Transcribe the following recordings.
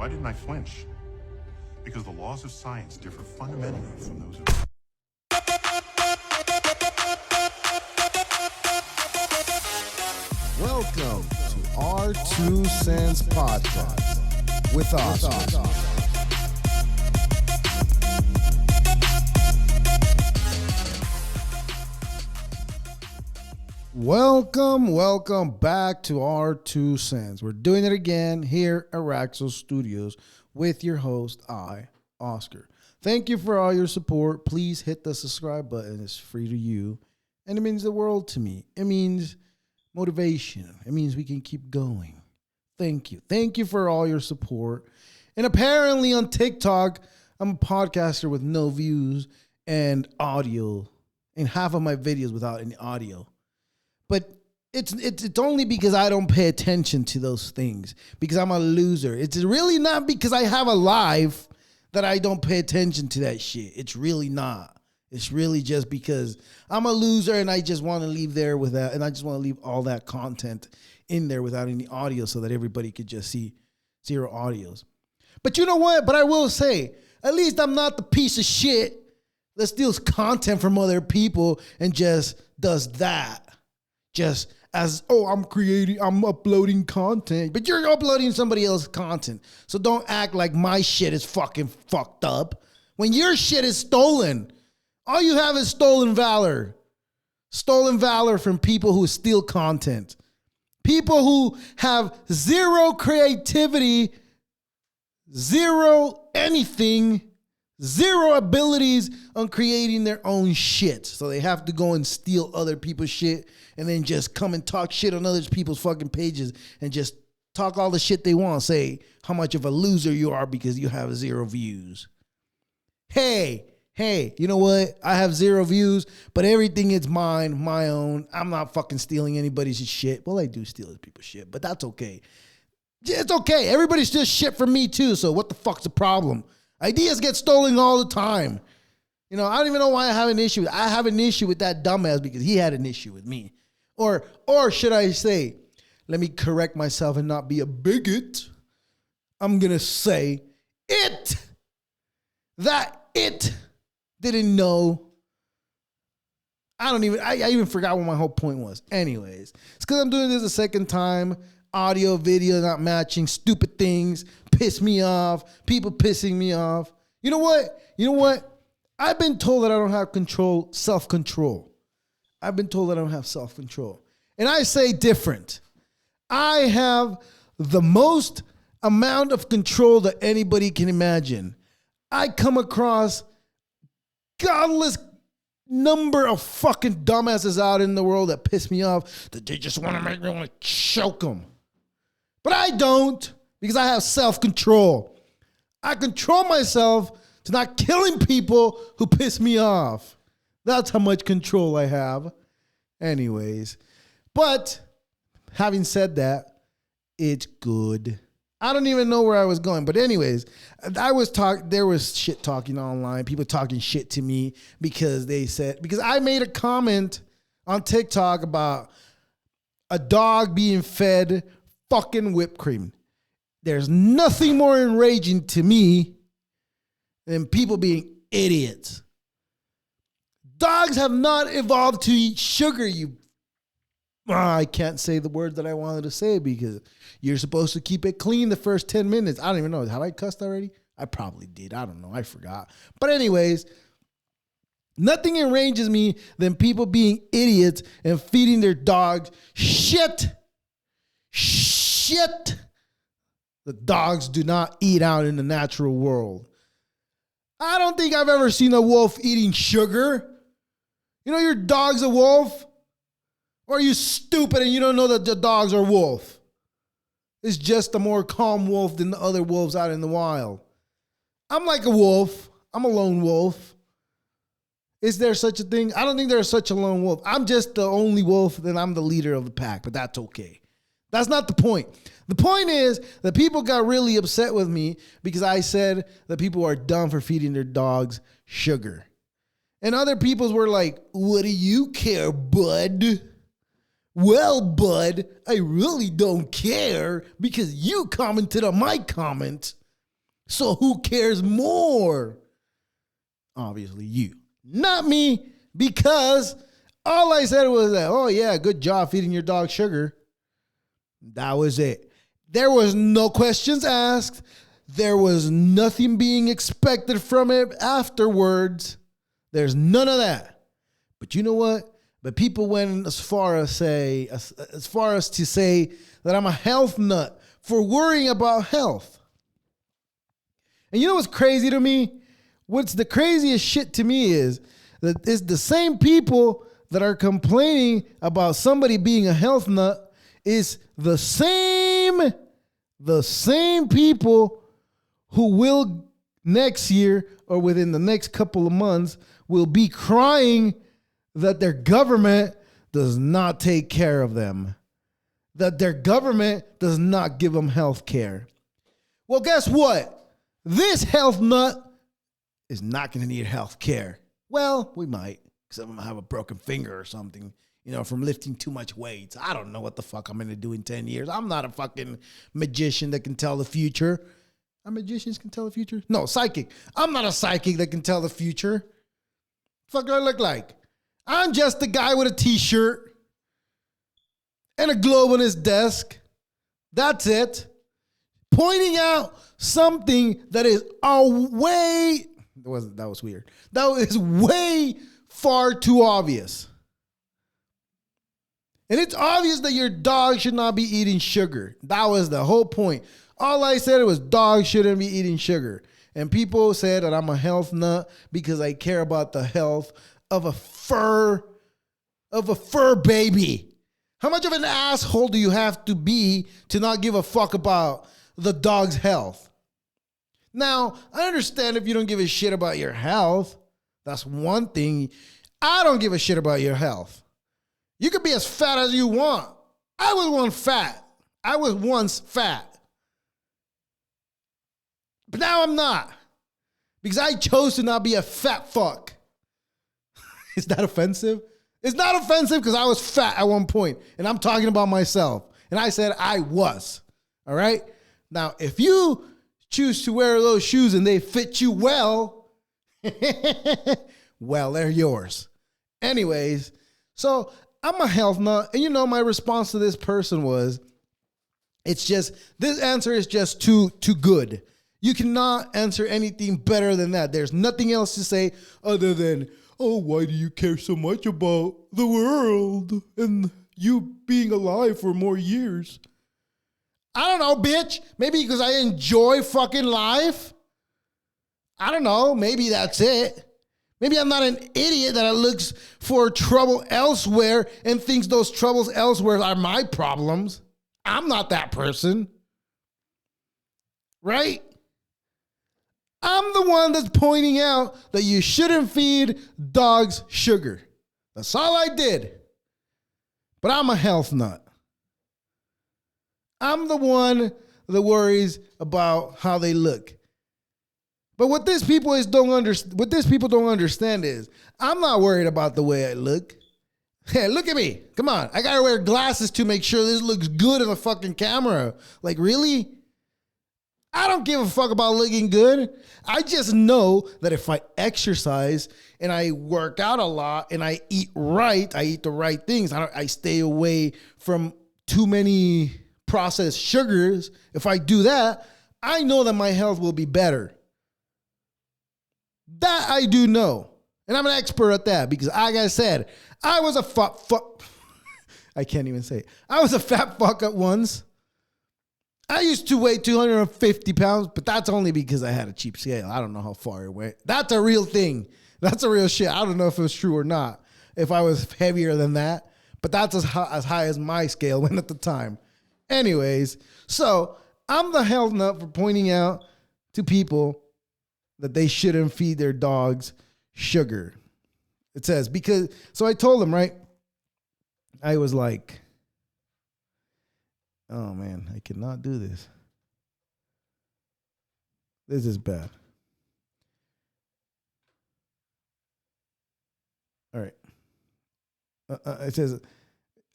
Why didn't I flinch? Because the laws of science differ fundamentally from those of... Welcome to our 2 Cents Podcast with Oscar. Welcome back to our 2 Cents. We're doing it again here at Raxel Studios with your host, Oscar. Thank you for all your support. Please hit the subscribe button. It's free to you, and it means the world to me. It means motivation. It means we can keep going. Thank you. Thank you for all your support. And apparently on TikTok, I'm a podcaster with no views and audio, and half of my videos without any audio. But it's only because I don't pay attention to those things, because I'm a loser. It's really not because I have a life that I don't pay attention to that shit. It's really not. It's really just because I'm a loser and I just want to leave there with that, and I just want to leave all that content in there without any audio so that everybody could just see zero audios. But you know what? But I will say, at least I'm not the piece of shit that steals content from other people and just does that. Just as, I'm uploading content, but you're uploading somebody else's content. So don't act like my shit is fucking fucked up when your shit is stolen. All you have is stolen valor. Stolen valor from people who steal content. People who have zero creativity, zero anything, zero abilities on creating their own shit. So they have to go and steal other people's shit and then just come and talk shit on other people's fucking pages and just talk all the shit they want. Say how much of a loser you are because you have 0 views. Hey, you know what? I have 0 views, but everything is mine, my own. I'm not fucking stealing anybody's shit. Well, I do steal other people's shit, but that's okay. It's okay. Everybody steals shit from me too, so what the fuck's the problem? Ideas get stolen all the time. You know, I don't even know why I have an issue. I have an issue with that dumbass because he had an issue with me. Or should I say, let me correct myself and not be a bigot. I'm going to say that it didn't know. I even forgot what my whole point was. Anyways, it's because I'm doing this a second time. Audio, video not matching, stupid things piss me off. People pissing me off. You know what? I've been told that I don't have self-control. I've been told that I don't have self-control. And I say different. I have the most amount of control that anybody can imagine. I come across godless number of fucking dumbasses out in the world that piss me off, that they just want to make me want to choke them. But I don't, because I have self-control. I control myself to not killing people who piss me off. That's how much control I have. Anyways, but having said that, it's good. I don't even know where I was going, but anyways, there was shit talking online, people talking shit to me because I made a comment on TikTok about a dog being fed fucking whipped cream. There's nothing more enraging to me than people being idiots. Dogs have not evolved to eat sugar, I can't say the word that I wanted to say because you're supposed to keep it clean the first 10 minutes. I don't even know. Have I cussed already? I probably did. I don't know. I forgot. But anyways, nothing enrages me than people being idiots and feeding their dogs shit. The dogs do not eat out in the natural world. I don't think I've ever seen a wolf eating sugar. You know your dog's a wolf? Or are you stupid and you don't know that the dogs are wolf? It's just a more calm wolf than the other wolves out in the wild. I'm like a wolf. I'm a lone wolf. Is there such a thing? I don't think there's such a lone wolf. I'm just the only wolf, then I'm the leader of the pack, but that's okay. That's not the point. The point is that people got really upset with me because I said that people are dumb for feeding their dogs sugar. And other people were like, what do you care, bud? Well, bud, I really don't care because you commented on my comment. So who cares more? Obviously you, not me, because all I said was that, oh yeah, good job feeding your dog sugar. That was it. There was no questions asked. There was nothing being expected from it afterwards. There's none of that. But you know what? But people went as far as to say that I'm a health nut for worrying about health. And you know what's crazy to me? What's the craziest shit to me is that it's the same people that are complaining about somebody being a health nut is the same people who will next year or within the next couple of months will be crying that their government does not take care of them, that their government does not give them health care. Well, guess what? This health nut is not going to need health care. Well, we might, because I'm going to have a broken finger or something, from lifting too much weight. I don't know what the fuck I'm going to do in 10 years. I'm not a fucking magician that can tell the future. Magicians can tell the future? No, psychic. I'm not a psychic that can tell the future. Fuck do I look like? I'm just a guy with a t-shirt and a globe on his desk. That's it. Pointing out something that is that was weird. That is way far too obvious. And it's obvious that your dog should not be eating sugar. That was the whole point. All I said was dogs shouldn't be eating sugar. And people said that I'm a health nut because I care about the health of a fur baby. How much of an asshole do you have to be to not give a fuck about the dog's health? Now, I understand if you don't give a shit about your health. That's one thing. I don't give a shit about your health. You could be as fat as you want. I was once fat. But now I'm not. Because I chose to not be a fat fuck. Is that offensive? It's not offensive because I was fat at one point. And I'm talking about myself. And I said I was. All right? Now, if you choose to wear those shoes and they fit you well, well, they're yours. Anyways, so I'm a health nut. And my response to this person was, this answer is just too good. You cannot answer anything better than that. There's nothing else to say other than, oh, why do you care so much about the world and you being alive for more years? I don't know, bitch. Maybe because I enjoy fucking life. I don't know. Maybe that's it. Maybe I'm not an idiot that looks for trouble elsewhere and thinks those troubles elsewhere are my problems. I'm not that person. Right? I'm the one that's pointing out that you shouldn't feed dogs sugar. That's all I did. But I'm a health nut. I'm the one that worries about how they look. But what these people don't understand is I'm not worried about the way I look. Hey, look at me. Come on. I gotta wear glasses to make sure this looks good in the fucking camera. Like, really? I don't give a fuck about looking good. I just know that if I exercise and I work out a lot and I eat right, I eat the right things. I stay away from too many processed sugars. If I do that, I know that my health will be better. That I do know. And I'm an expert at that because, like I said, I was a fuck. I can't even say it. I was a fat fuck at once. I used to weigh 250 pounds, but that's only because I had a cheap scale. I don't know how far it went. That's a real thing. That's a real shit. I don't know if it was true or not, if I was heavier than that. But that's as high as my scale went at the time. Anyways, so I'm the health nut for pointing out to people that they shouldn't feed their dogs sugar. It says, so I told them, right? I was like, oh man, I cannot do this. This is bad. All right. It says,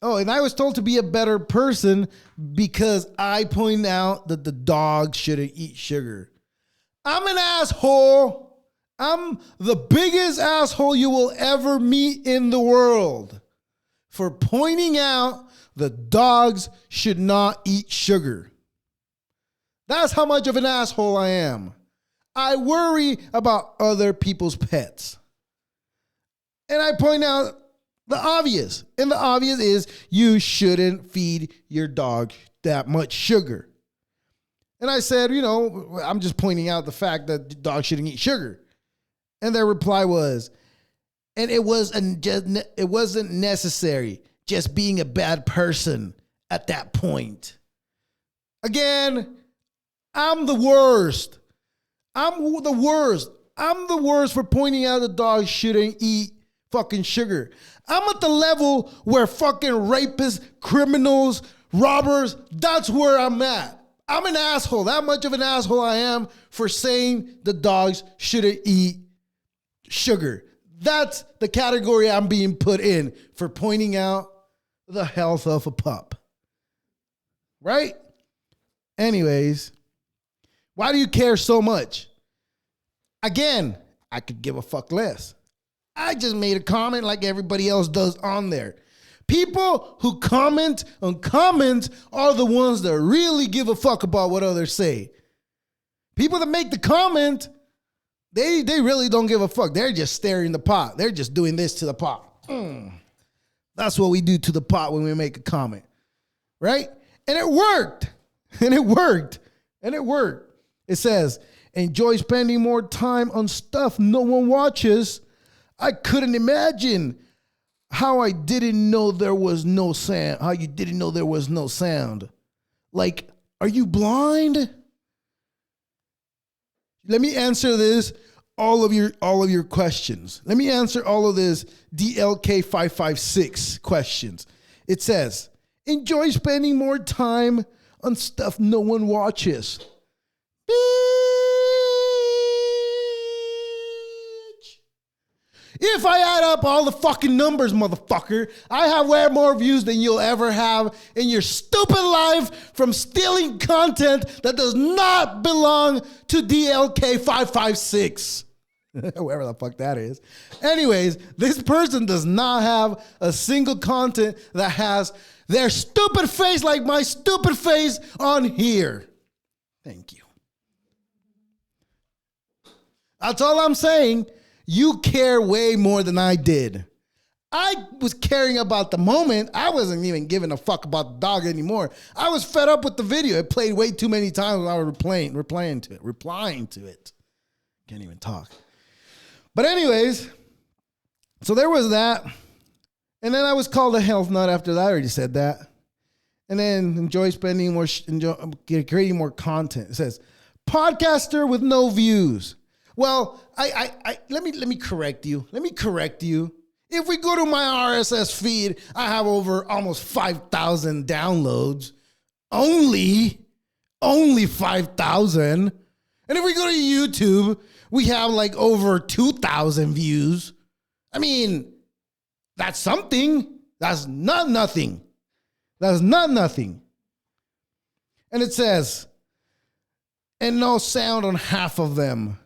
oh, and I was told to be a better person because I point out that the dog shouldn't eat sugar. I'm an asshole. I'm the biggest asshole you will ever meet in the world for pointing out the dogs should not eat sugar. That's how much of an asshole I am. I worry about other people's pets. And I point out the obvious. And the obvious is you shouldn't feed your dog that much sugar. And I said, I'm just pointing out the fact that the dog shouldn't eat sugar. And their reply was, and it wasn't necessary, just being a bad person at that point. Again, I'm the worst. I'm the worst. I'm the worst for pointing out the dog shouldn't eat fucking sugar. I'm at the level where fucking rapists, criminals, robbers, that's where I'm at. I'm an asshole. That much of an asshole I am for saying the dogs shouldn't eat sugar. That's the category I'm being put in for pointing out the health of a pup. Right? Anyways, why do you care so much? Again, I could give a fuck less. I just made a comment like everybody else does on there. People who comment on comments are the ones that really give a fuck about what others say. People that make the comment, they really don't give a fuck. They're just stirring the pot. They're just doing this to the pot. That's what we do to the pot when we make a comment. Right? And it worked. And it worked. And it worked. It says, enjoy spending more time on stuff no one watches. I couldn't imagine how I didn't know there was no sound. How you didn't know there was no sound. Like, are you blind? Let me answer this, all of your questions. Let me answer all of this DLK556 questions. It says, enjoy spending more time on stuff no one watches. Bitch. If I add up all the fucking numbers, motherfucker, I have way more views than you'll ever have in your stupid life from stealing content that does not belong to DLK556. Whoever the fuck that is. Anyways, this person does not have a single content that has their stupid face like my stupid face on here. Thank you. That's all I'm saying. You care way more than I did. I was caring about the moment. I wasn't even giving a fuck about the dog anymore. I was fed up with the video. It played way too many times when I was replying to it. Can't even talk. But anyways, so there was that. And then I was called a health nut after that. I already said that. And then enjoy creating more content. It says, podcaster with no views. Well, let me correct you. Let me correct you. If we go to my RSS feed, I have over almost 5,000 downloads. Only 5,000. And if we go to YouTube, we have like over 2,000 views. I mean, that's something. That's not nothing. That's not nothing. And it says, and no sound on half of them.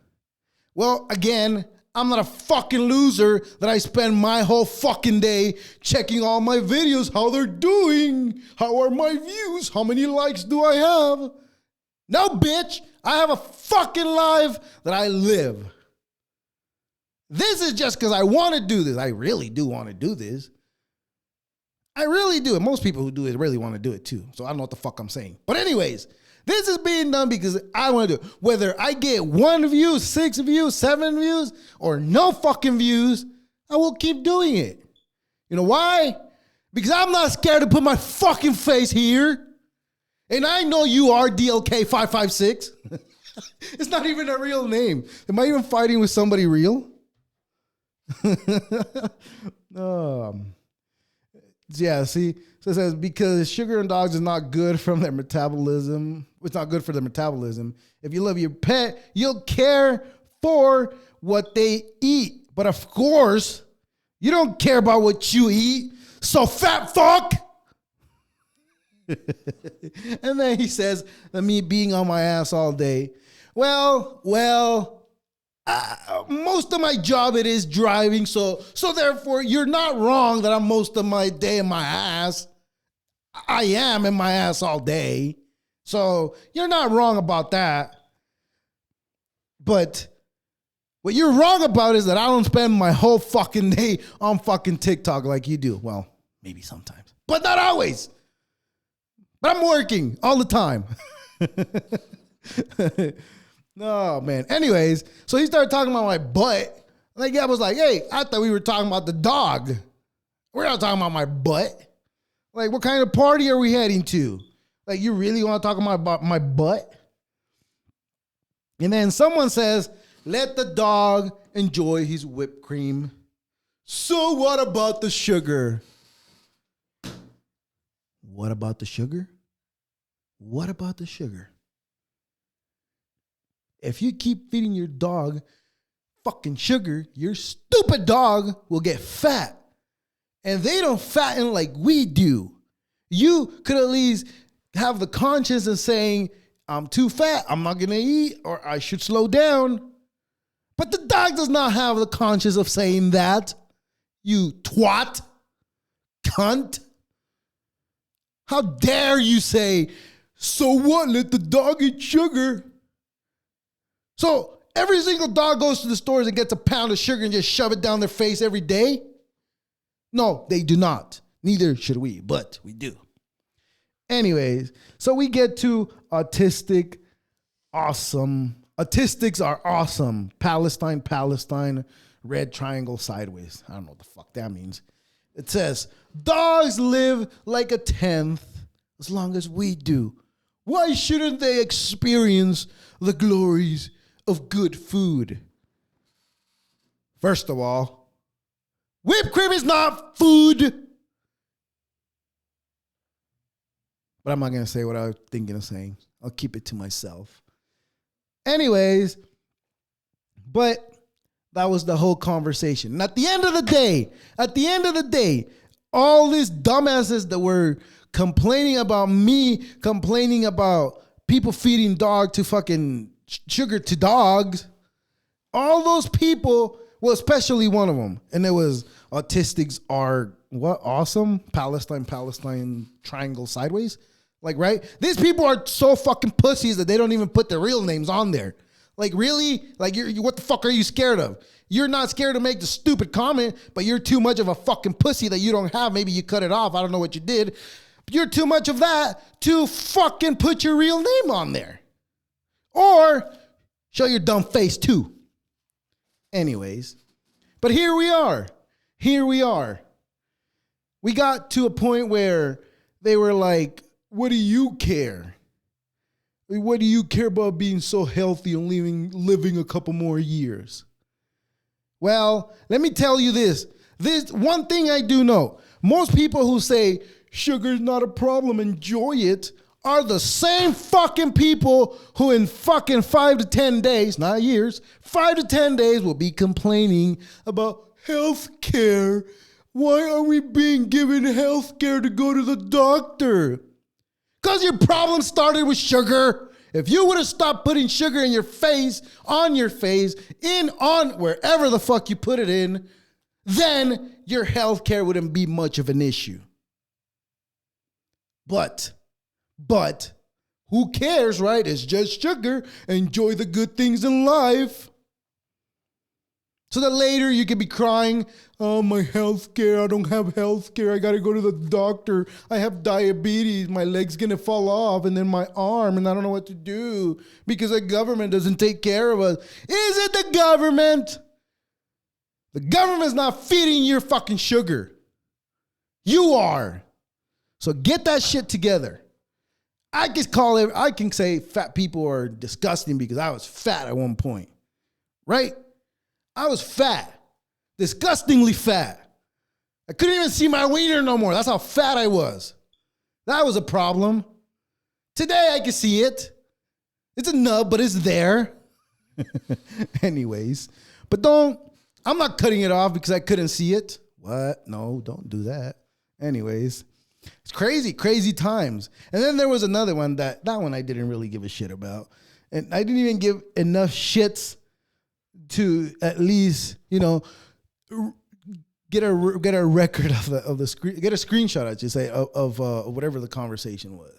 Well, again, I'm not a fucking loser that I spend my whole fucking day checking all my videos, how they're doing, how are my views, how many likes do I have? No, bitch, I have a fucking life that I live. This is just because I want to do this. I really do want to do this. I really do. And most people who do it really want to do it too. So I don't know what the fuck I'm saying. But anyways, this is being done because I want to do it. Whether I get 1 view, 6 views, 7 views, or no fucking views, I will keep doing it. You know why? Because I'm not scared to put my fucking face here. And I know you are DLK556. It's not even a real name. Am I even fighting with somebody real? Yeah, see, so it says, because sugar in dogs is not good from their metabolism. It's not good for their metabolism. If you love your pet, you'll care for what they eat. But of course, you don't care about what you eat. So fat fuck. And then he says, me being on my ass all day. Most of my job it is driving, so therefore you're not wrong that I'm most of my day in my ass. I am in my ass all day, so you're not wrong about that. But what you're wrong about is that I don't spend my whole fucking day on fucking TikTok like you do. Well, maybe sometimes, but not always. But I'm working all the time. No, man. Anyways, so he started talking about my butt. Like, I was like, hey, I thought we were talking about the dog. We're not talking about my butt. Like, what kind of party are we heading to? Like, you really want to talk about my butt? And then someone says, let the dog enjoy his whipped cream. So what about the sugar? What about the sugar? What about the sugar? If you keep feeding your dog fucking sugar, your stupid dog will get fat. And they don't fatten like we do. You could at least have the conscience of saying, I'm too fat, I'm not gonna eat, or I should slow down. But the dog does not have the conscience of saying that. You twat, cunt. How dare you say, so what, let the dog eat sugar? So every single dog goes to the stores and gets a pound of sugar and just shove it down their face every day? No, they do not. Neither should we, but we do. Anyways, so we get to autistic, awesome. Autistics are awesome. Palestine, red triangle sideways. I don't know what the fuck that means. It says, dogs live like a tenth as long as we do. Why shouldn't they experience the glories of good food? First of all, whipped cream is not food. But I'm not going to say what I was thinking of saying. I'll keep it to myself. Anyways, but that was the whole conversation. And at the end of the day, all these dumbasses that were complaining about me, complaining about people feeding dog to fucking sugar to dogs, all those people, well, especially one of them, and it was autistics are what? Awesome? Palestine, triangle sideways? Like, right? These people are so fucking pussies that they don't even put their real names on there. Like, really? Like, what the fuck are you scared of? You're not scared to make the stupid comment, but you're too much of a fucking pussy that you don't have. Maybe you cut it off. I don't know what you did. But you're too much of that to fucking put your real name on there. Or show your dumb face too. Anyways, but here we are. We got to a point where they were like, what do you care? What do you care about being so healthy and living a couple more years? Well, let me tell you this. This one thing I do know. Most people who say sugar's not a problem, enjoy it, are the same fucking people who in fucking 5 to 10 days, not years, 5 to 10 days will be complaining about health care. Why are we being given health care to go to the doctor? Because your problem started with sugar. If you would have stopped putting sugar in your face, on your face, on wherever the fuck you put it in, then your health care wouldn't be much of an issue. But, who cares, right? It's just sugar. Enjoy the good things in life. So that later you could be crying, oh, my health care, I don't have health care. I got to go to the doctor. I have diabetes. My leg's going to fall off and then my arm and I don't know what to do because the government doesn't take care of us. Is it the government? The government's not feeding your fucking sugar. You are. So get that shit together. I can say fat people are disgusting because I was fat at one point, right? I was fat, disgustingly fat. I couldn't even see my wiener no more. That's how fat I was. That was a problem. Today I can see it. It's a nub, but it's there. Anyways, but I'm not cutting it off because I couldn't see it. What? No, don't do that. Anyways, it's crazy times. And then there was another one that one I didn't really give a shit about. And I didn't even give enough shits to at least, get a record of the screen, get a screenshot, I should say, of whatever the conversation was.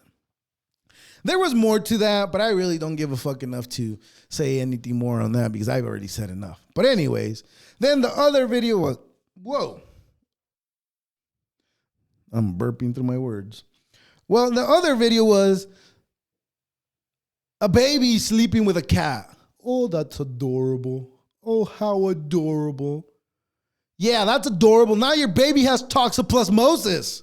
There was more to that, but I really don't give a fuck enough to say anything more on that because I've already said enough. But anyways, then the other video was, whoa. I'm burping through my words. Well, the other video was a baby sleeping with a cat. Oh, that's adorable. Oh, how adorable. Yeah, that's adorable. Now your baby has toxoplasmosis.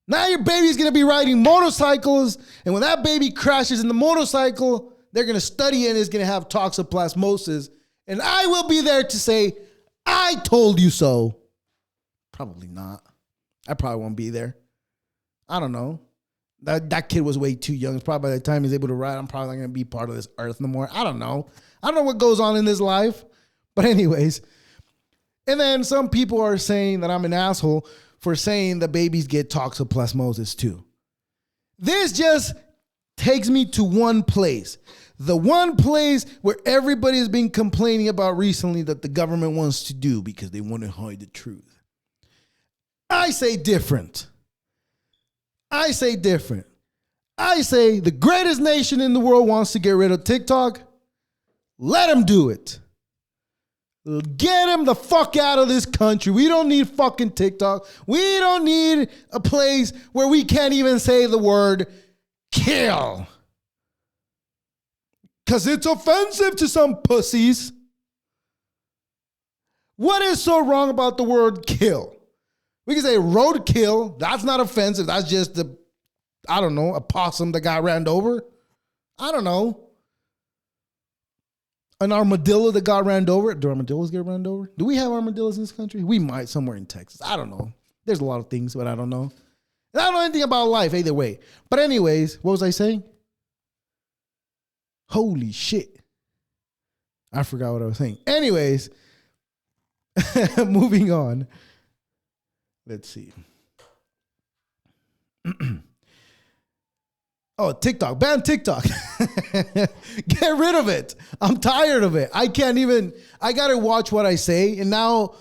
Now your baby's going to be riding motorcycles, and when that baby crashes in the motorcycle, they're going to study it and it's going to have toxoplasmosis. And I will be there to say, I told you so. Probably not. I probably won't be there. I don't know. That kid was way too young. Probably by the time he's able to ride, I'm probably not going to be part of this earth no more. I don't know. I don't know what goes on in this life. But anyways. And then some people are saying that I'm an asshole for saying that babies get toxoplasmosis too. This just takes me to one place. The one place where everybody has been complaining about recently that the government wants to do because they want to hide the truth. I say different. I say different. I say the greatest nation in the world wants to get rid of TikTok. Let them do it. Get him the fuck out of this country. We don't need fucking TikTok. We don't need a place where we can't even say the word kill. Because it's offensive to some pussies. What is so wrong about the word kill? We can say roadkill. That's not offensive. That's just a possum that got ran over. I don't know. An armadillo that got ran over. Do armadillos get ran over? Do we have armadillos in this country? We might somewhere in Texas. I don't know. There's a lot of things, but I don't know. And I don't know anything about life either way. But anyways, what was I saying? Holy shit. I forgot what I was saying. Anyways, moving on. Let's see. Oh, TikTok. Ban TikTok. Get rid of it. I'm tired of it. I got to watch what I say. And now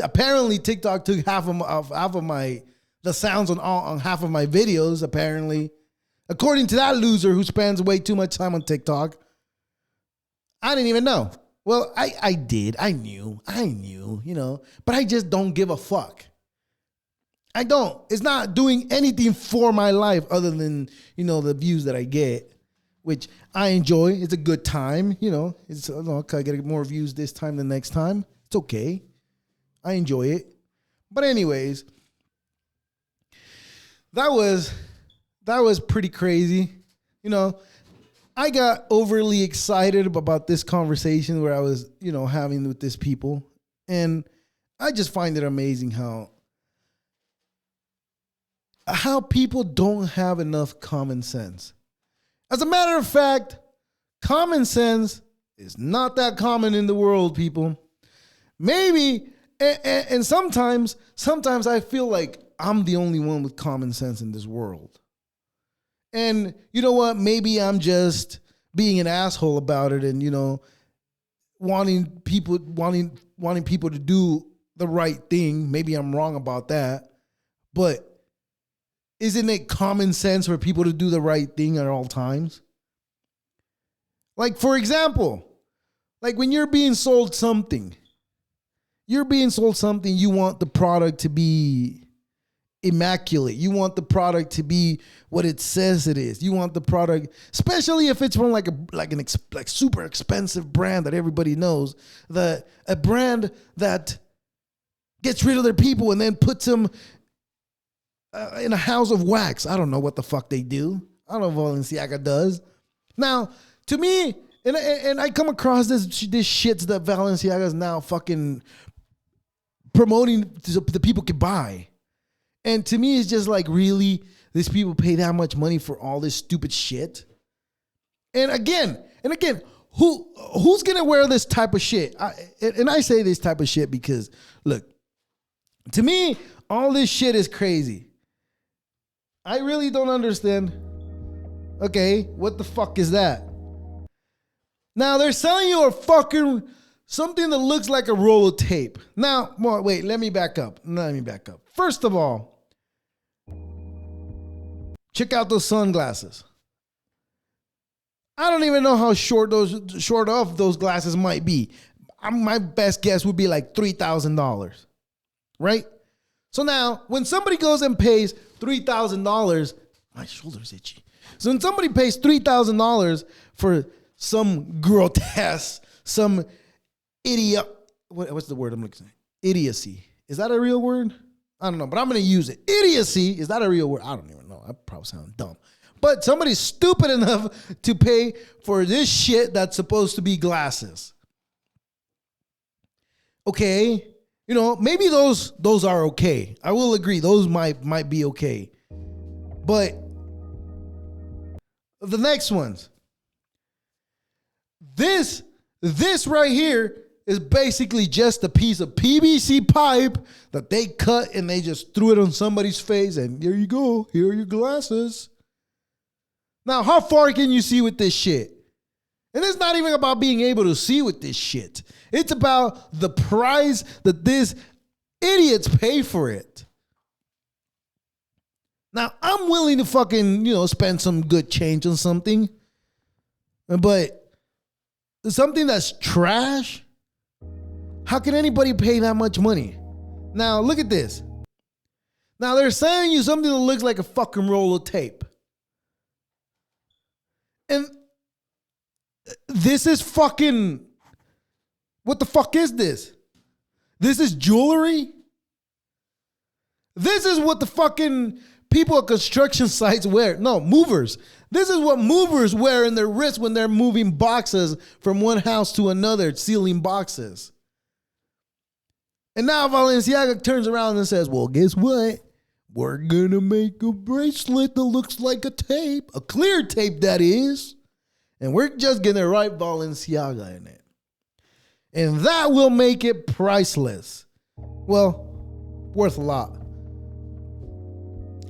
apparently TikTok took half of my sounds on half of my videos, apparently. According to that loser who spends way too much time on TikTok. I didn't even know. Well, I did. I knew, but I just don't give a fuck. I don't. It's not doing anything for my life other than, the views that I get, which I enjoy. It's a good time, It's, I get more views this time than next time. It's okay. I enjoy it. But anyways, that was pretty crazy. I got overly excited about this conversation where I was, having with these people. And I just find it amazing how people don't have enough common sense. As a matter of fact, common sense is not that common in the world, people. Maybe, and sometimes I feel like I'm the only one with common sense in this world. And you know what? Maybe I'm just being an asshole about it and, wanting people to do the right thing. Maybe I'm wrong about that. But isn't it common sense for people to do the right thing at all times? Like, for example, like when you're being sold something, you want the product to be immaculate. You want the product to be what it says it is. You want the product, especially if it's from like super expensive brand that everybody knows, a brand that gets rid of their people and then puts them in a house of wax. I don't know what the fuck they do. I don't know what Balenciaga does. Now, to me, and I come across this shit that Balenciaga is now fucking promoting so the people can buy. And to me, it's just like, really, these people pay that much money for all this stupid shit? And again, who's gonna wear this type of shit? I say this type of shit because, look, to me, all this shit is crazy. I really don't understand Okay, what the fuck is that? Now they're selling you a fucking something that looks like a roll of tape. Now, wait, let me back up. First of all, check out those sunglasses. I don't even know how short off those glasses might be. My best guess would be like $3,000, right? So now, when somebody goes and pays $3,000, my shoulder's itchy. So when somebody pays $3,000 for some grotesque, some idiot, what's the word I'm looking for? Idiocy. Is that a real word? I don't know, but I'm going to use it. Idiocy. Is that a real word? I don't even know. I probably sound dumb. But somebody's stupid enough to pay for this shit that's supposed to be glasses. Okay. You know, maybe those are okay. I will agree. Those might be okay. But the next ones. This right here is basically just a piece of PVC pipe that they cut and they just threw it on somebody's face and there you go. Here are your glasses. Now, how far can you see with this shit? And it's not even about being able to see with this shit. It's about the price that these idiots pay for it. Now, I'm willing to fucking, spend some good change on something. But something that's trash, how can anybody pay that much money? Now, look at this. Now, they're selling you something that looks like a fucking roll of tape. And this is fucking, what the fuck is this? This is jewelry? This is what the fucking people at construction sites wear. No, movers. This is what movers wear in their wrists when they're moving boxes from one house to another, sealing boxes. And now Balenciaga turns around and says, well, guess what? We're going to make a bracelet that looks like a tape, a clear tape that is. And we're just going to write Balenciaga in it. And that will make it priceless. Well, worth a lot.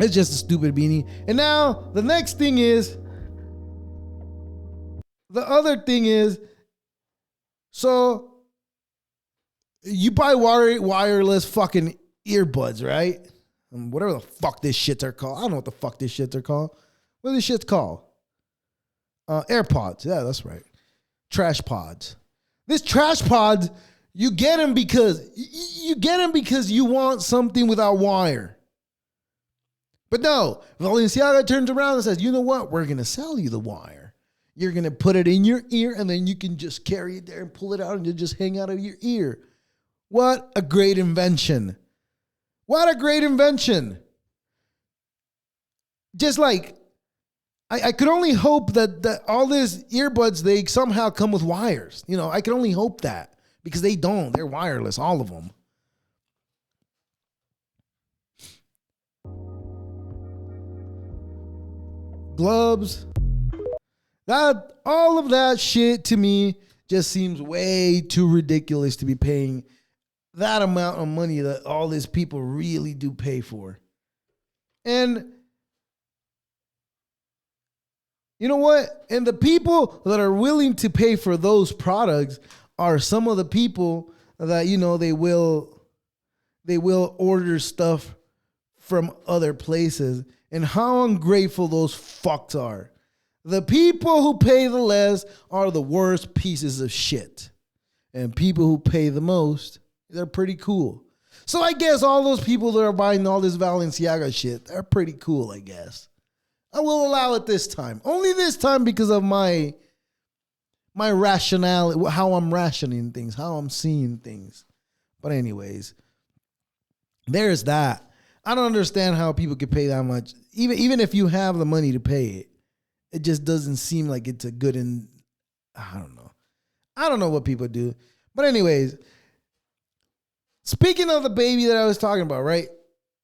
It's just a stupid beanie. And now the next thing is, the other thing is, so you buy wireless fucking earbuds, right? Whatever the fuck this shits are called. I don't know what the fuck this shits are called. What are these shits called? AirPods. Yeah, that's right. Trash pods. This trash pods, you get them because you want something without wire. But no, Balenciaga turns around and says, you know what? We're going to sell you the wire. You're going to put it in your ear and then you can just carry it there and pull it out and you just hang out of your ear. What a great invention. What a great invention. Just like, I could only hope that all these earbuds, they somehow come with wires. I could only hope that because they don't. They're wireless, all of them. Gloves. All of that shit to me just seems way too ridiculous to be paying that amount of money that all these people really do pay for. And you know what? And the people that are willing to pay for those products are some of the people that, they will order stuff from other places. And how ungrateful those fucks are. The people who pay the less are the worst pieces of shit. And people who pay the most, they're pretty cool. So I guess all those people that are buying all this Balenciaga shit, they're pretty cool, I guess. I will allow it this time. Only this time because of my rationality, how I'm rationing things, how I'm seeing things. But anyways, there's that. I don't understand how people could pay that much. Even if you have the money to pay it, it just doesn't seem like it's a good I don't know. I don't know what people do. But anyways, speaking of the baby that I was talking about, right?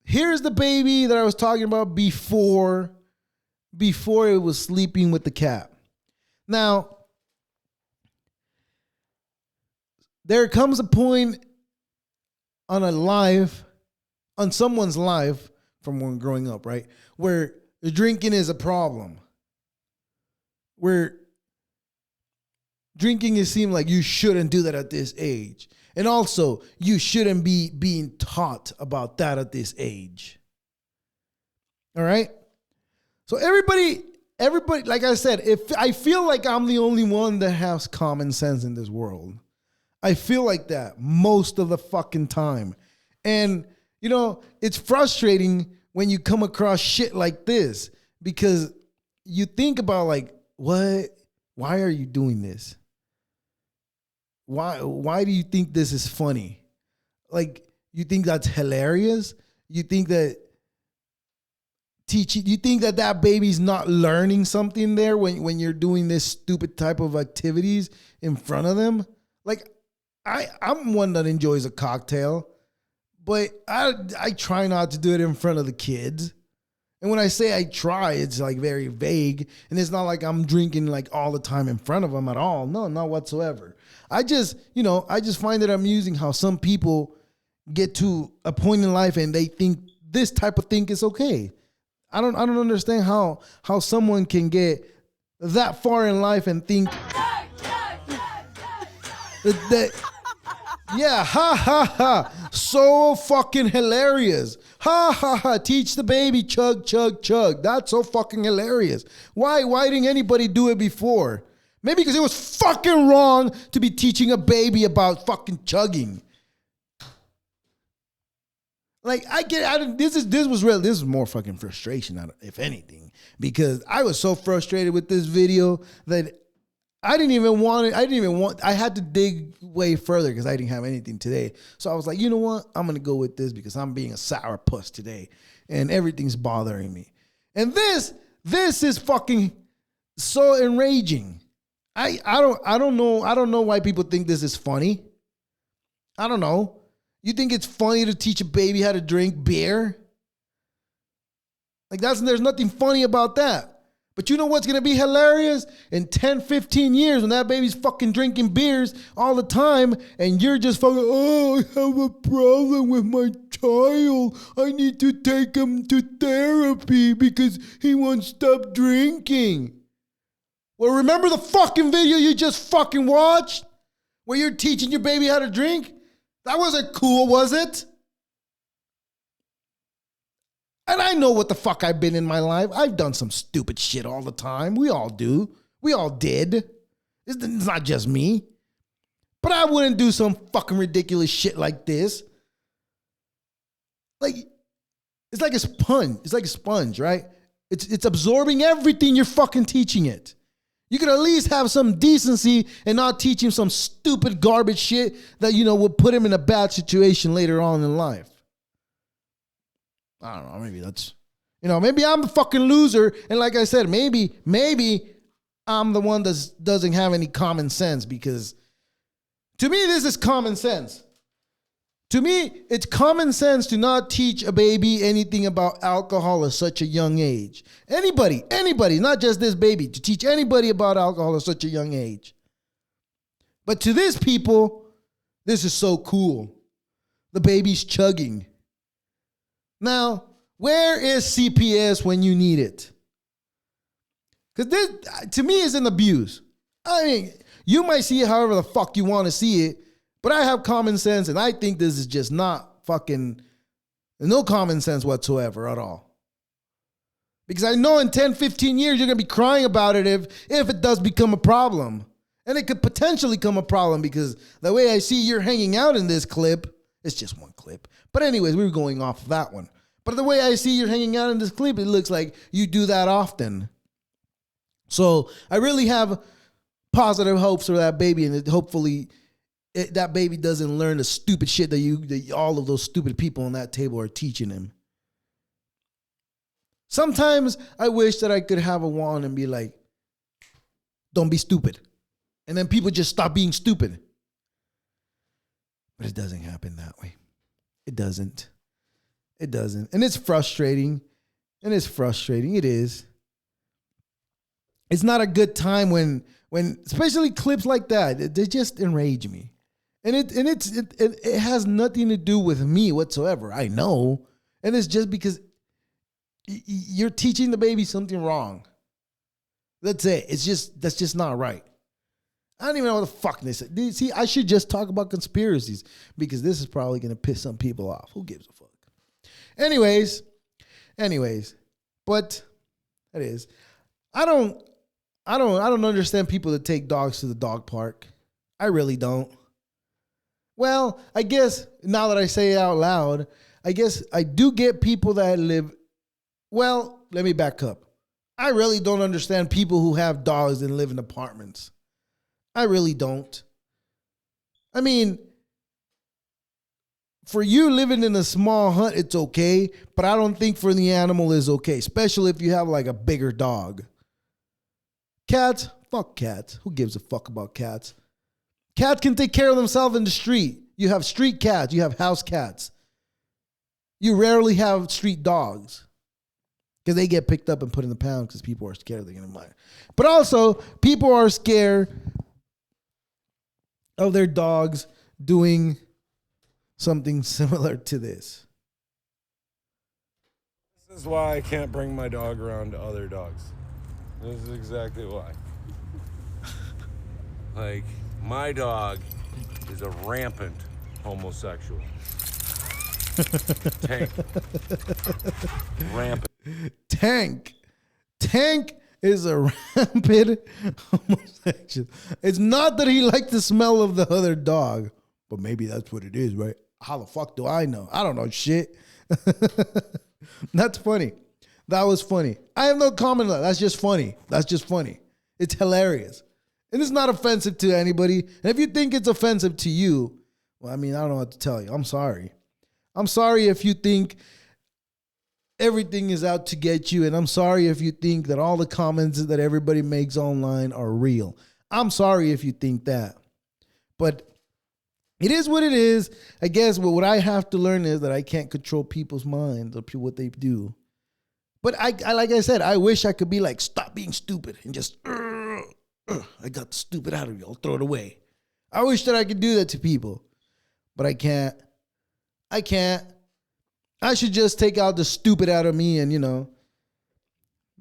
Here's the baby that I was talking about before it was sleeping with the cat. Now, there comes a point on someone's life from when growing up, right? Where the drinking is a problem. where drinking it seemed like you shouldn't do that at this age. And also, you shouldn't be being taught about that at this age. All right? So everybody, like I said, if I feel like I'm the only one that has common sense in this world. I feel like that most of the fucking time. And, you know, it's frustrating when you come across shit like this because you think about like, what? Why are you doing this? Why do you think this is funny? Like, you think that's hilarious? You think that you think that baby's not learning something there when you're doing this stupid type of activities in front of them? Like, I'm one that enjoys a cocktail, but I try not to do it in front of the kids. And when I say I try, it's like very vague. And it's not like I'm drinking like all the time in front of them at all. No, not whatsoever. I just find it amusing how some people get to a point in life and they think this type of thing is okay. I don't understand how someone can get that far in life and think that yeah, ha ha ha, so fucking hilarious. Ha ha ha, teach the baby chug chug chug. That's so fucking hilarious. Why didn't anybody do it before? Maybe because it was fucking wrong to be teaching a baby about fucking chugging. Like, this is more fucking frustration, if anything, because I was so frustrated with this video that I had to dig way further because I didn't have anything today. So I was like, you know what? I'm going to go with this because I'm being a sourpuss today and everything's bothering me. And this is fucking so enraging. I don't know why people think this is funny. I don't know. You think it's funny to teach a baby how to drink beer? Like there's nothing funny about that. But you know what's going to be hilarious? In 10, 15 years when that baby's fucking drinking beers all the time and you're just fucking, oh, I have a problem with my child. I need to take him to therapy because he won't stop drinking. Well, remember the fucking video you just fucking watched? Where you're teaching your baby how to drink? That wasn't cool, was it? And I know what the fuck I've been in my life. I've done some stupid shit all the time. We all do. We all did. It's not just me. But I wouldn't do some fucking ridiculous shit like this. Like, it's like a sponge. It's like a sponge, right? It's absorbing everything you're fucking teaching it. You could at least have some decency and not teach him some stupid garbage shit that, you know, will put him in a bad situation later on in life. I don't know. Maybe that's, maybe I'm a fucking loser. And like I said, maybe I'm the one that doesn't have any common sense because to me, this is common sense. To me, it's common sense to not teach a baby anything about alcohol at such a young age. Anybody, not just this baby, to teach anybody about alcohol at such a young age. But to these people, this is so cool. The baby's chugging. Now, where is CPS when you need it? Because this, to me, is an abuse. I mean, you might see it however the fuck you want to see it, but I have common sense, and I think this is just not fucking, no common sense whatsoever at all. Because I know in 10, 15 years, you're going to be crying about it if it does become a problem. And it could potentially become a problem because the way I see you're hanging out in this clip, it's just one clip. But anyways, we were going off of that one. But the way I see you're hanging out in this clip, it looks like you do that often. So I really have positive hopes for that baby, and hopefully that baby doesn't learn the stupid shit that all of those stupid people on that table are teaching him. Sometimes I wish that I could have a wand and be like, don't be stupid. And then people just stop being stupid. But it doesn't happen that way. It doesn't. It doesn't. And it's frustrating. It is. It's not a good time when especially clips like that, they just enrage me. And it has nothing to do with me whatsoever. I know. And it's just because you're teaching the baby something wrong. That's it. That's just not right. I don't even know what the fuck they said. See, I should just talk about conspiracies because this is probably going to piss some people off. Who gives a fuck? Anyways, but that is, I don't understand people that take dogs to the dog park. I really don't. Well, I guess now that I say it out loud, I guess I do get people that live, well, let me back up. I really don't understand people who have dogs and live in apartments. I really don't. I mean, for you living in a small hut, it's okay, but I don't think for the animal is okay, especially if you have like a bigger dog. Cats, fuck cats. Who gives a fuck about cats? Cats can take care of themselves in the street. You have street cats, you have house cats. You rarely have street dogs because they get picked up and put in the pound because people are scared they're going to buy. But also, people are scared of their dogs doing something similar to this. This is why I can't bring my dog around to other dogs. This is exactly why. Like, my dog is a rampant homosexual. Tank. Rampant. Tank is a rampant homosexual. It's not that he liked the smell of the other dog, but maybe that's what it is, right? How the fuck do I know? I don't know shit. That's funny. That was funny. I have no comment on that. That's just funny. It's hilarious. And it's not offensive to anybody. And if you think it's offensive to you, well, I mean, I don't know what to tell you. I'm sorry. I'm sorry if you think everything is out to get you. And I'm sorry if you think that all the comments that everybody makes online are real. I'm sorry if you think that. But it is what it is. I guess what I have to learn is that I can't control people's minds or what they do. But I like I said, I wish I could be like, stop being stupid and just, I got the stupid out of you. I'll throw it away. I wish that I could do that to people, but I can't. I should just take out the stupid out of me and,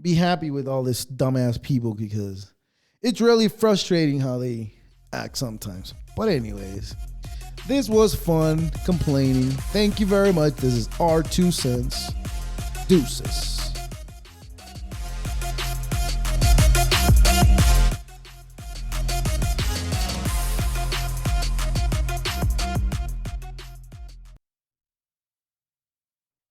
be happy with all this dumbass people because it's really frustrating how they act sometimes. But anyways, this was fun complaining. Thank you very much. This is our 2 cents. Deuces.